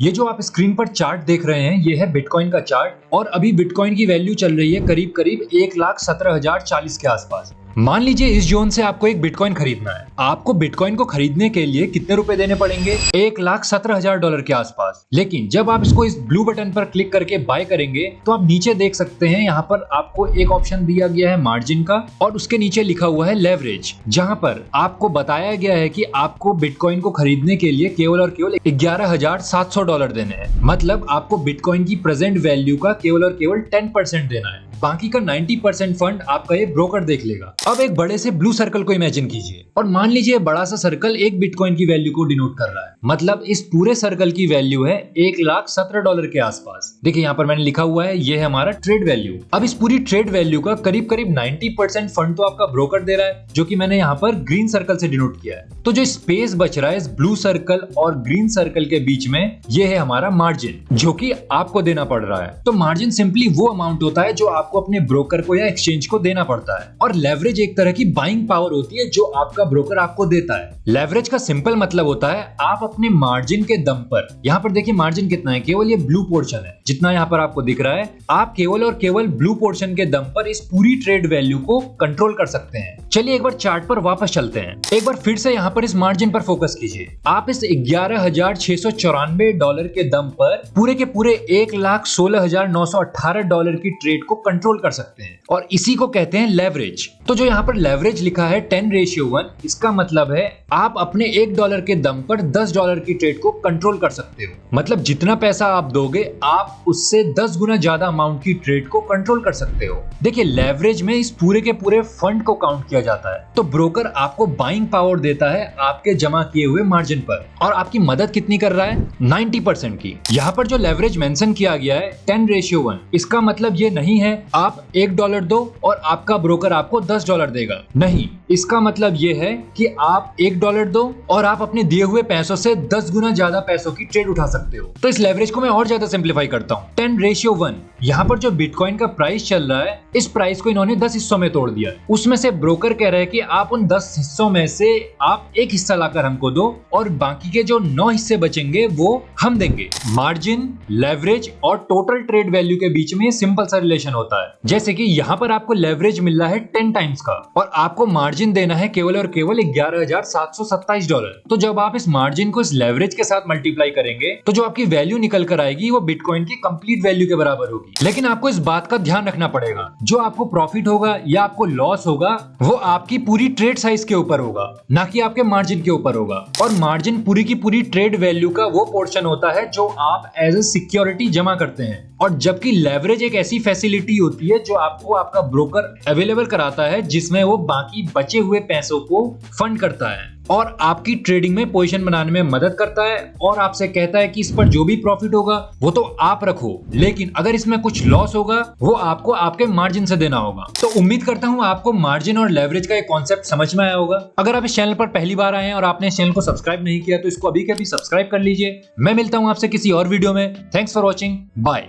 ये जो आप स्क्रीन पर चार्ट देख रहे हैं ये है बिटकॉइन का चार्ट और अभी बिटकॉइन की वैल्यू चल रही है करीब करीब 1,17,040 के आसपास। मान लीजिए इस जोन से आपको एक बिटकॉइन खरीदना है। आपको बिटकॉइन को खरीदने के लिए कितने रुपए देने पड़ेंगे? $1,17,000 के आसपास। लेकिन जब आप इसको इस ब्लू बटन पर क्लिक करके बाय करेंगे तो आप नीचे देख सकते हैं यहाँ पर आपको एक ऑप्शन दिया गया है मार्जिन का और उसके नीचे लिखा हुआ है लेवरेज, जहाँ पर आपको बताया गया है कि आपको बिटकॉइन को खरीदने के लिए केवल और केवल $11,700 देने हैं। मतलब आपको बिटकॉइन की प्रेजेंट वैल्यू का केवल और केवल 10% देना है। बाकी का 90% फंड आपका ये ब्रोकर देख लेगा। अब एक बड़े से ब्लू सर्कल को इमेजिन कीजिए और मान लीजिए बड़ा सा सर्कल एक बिटकॉइन की वैल्यू को डिनोट कर रहा है। मतलब इस पूरे सर्कल की वैल्यू है $1,17,000 के आसपास। देखिए यहाँ पर मैंने लिखा हुआ है ये है हमारा ट्रेड वैल्यू। अब इस पूरी ट्रेड वैल्यू का करीब करीब 90% फंड तो आपका ब्रोकर दे रहा है, जो कि मैंने यहाँ पर ग्रीन सर्कल से डिनोट किया है। तो जो स्पेस बच रहा है इस ब्लू सर्कल और ग्रीन सर्कल के बीच में, ये है हमारा मार्जिन, जो कि आपको देना पड़ रहा है। तो मार्जिन सिंपली वो अमाउंट होता है जो आपको अपने ब्रोकर को या एक्सचेंज को देना पड़ता है। और लेवरेज एक तरह की बाइंग पावर होती है जो आपका ब्रोकर आपको देता है। लेवरेज का सिंपल मतलब होता है आप अपने मार्जिन के दम पर, यहाँ पर देखिए मार्जिन कितना है, केवल ये ब्लू पोर्शन है जितना यहाँ पर आपको दिख रहा है, आप केवल और केवल ब्लू पोर्शन के दम पर इस पूरी ट्रेड वैल्यू को कंट्रोल कर सकते हैं। चलिए एक बार चार्ट पर वापस चलते हैं। एक बार फिर से यहाँ पर इस मार्जिन पर फोकस कीजिए। आप इस $11,694 के दम पर पूरे के पूरे $1,16,918 की ट्रेड को कंट्रोल कर सकते हैं और इसी को कहते हैं लेवरेज। तो जो यहाँ पर लेवरेज लिखा है 10:1, इसका मतलब है आप अपने $1 के दम पर $10 की ट्रेड को कंट्रोल कर सकते हो। मतलब जितना पैसा आप दोगे आप उससे 10 गुना ज्यादा अमाउंट की ट्रेड को कंट्रोल कर सकते हो। देखिए लेवरेज में इस पूरे के पूरे फंड को काउंट किया जाता है। तो ब्रोकर आपको बाइंग पावर देता है आपके जमा किए हुए मार्जिन पर और आपकी मदद कितनी कर रहा है? 90% की। यहाँ पर जो लेवरेज मेंशन किया गया है 10:1, इसका मतलब ये नहीं है आप $1 दो और आपका ब्रोकर आपको $10 देगा। नहीं, इसका मतलब ये है कि आप $1 दो और आप अपने दिए हुए पैसों से 10 गुना ज्यादा पैसों की ट्रेड उठा सकते हो। तो इस लेवरेज को मैं और ज्यादा सिंप्लीफाई करता हूँ। 10:1, यहाँ पर जो बिटकॉइन का प्राइस चल रहा है इस प्राइस को इन्होंने 10 हिस्सों में तोड़ दिया। उसमें से ब्रोकर कह रहे हैं कि आप उन 10 हिस्सों में से आप एक हिस्सा लाकर हमको दो और बाकी के जो 9 हिस्से बचेंगे वो हम देंगे। मार्जिन, लेवरेज और टोटल ट्रेड वैल्यू के बीच में सिंपल सा रिलेशन होता है। जैसे कि यहाँ पर आपको लेवरेज मिल रहा है 10 टाइम्स का और आपको मार्जिन देना है केवल और केवल $11,727। तो जब आप इस मार्जिन को इस लेवरेज के साथ मल्टीप्लाई करेंगे तो जो आपकी वैल्यू निकल कर आएगी वो बिटकॉइन की कंप्लीट वैल्यू के बराबर होगी। लेकिन आपको इस बात का ध्यान रखना पड़ेगा, जो आपको प्रॉफिट होगा या आपको लॉस होगा वो आपकी पूरी ट्रेड साइज के ऊपर होगा, ना कि आपके मार्जिन के ऊपर होगा। और मार्जिन पूरी की पूरी ट्रेड वैल्यू का वो पोर्शन होता है जो आप एज ए सिक्योरिटी जमा करते हैं। और जबकि लेवरेज एक ऐसी फैसिलिटी होती है जो आपको आपका ब्रोकर अवेलेबल कराता है, जिसमें वो बाकी बचे हुए पैसों को फंड करता है और आपकी ट्रेडिंग में पोजीशन बनाने में मदद करता है और आपसे कहता है कि इस पर जो भी प्रॉफिट होगा वो तो आप रखो, लेकिन अगर इसमें कुछ लॉस होगा वो आपको आपके मार्जिन से देना होगा। तो उम्मीद करता हूँ आपको मार्जिन और लेवरेज का एक कॉन्सेप्ट समझ में आया होगा। अगर आप इस चैनल पर पहली बार आए हैं और आपने इस चैनल को सब्सक्राइब नहीं किया तो इसको अभी के अभी सब्सक्राइब कर लीजिए। मैं मिलता हूँ आपसे किसी और वीडियो में। Thanks for watching, bye.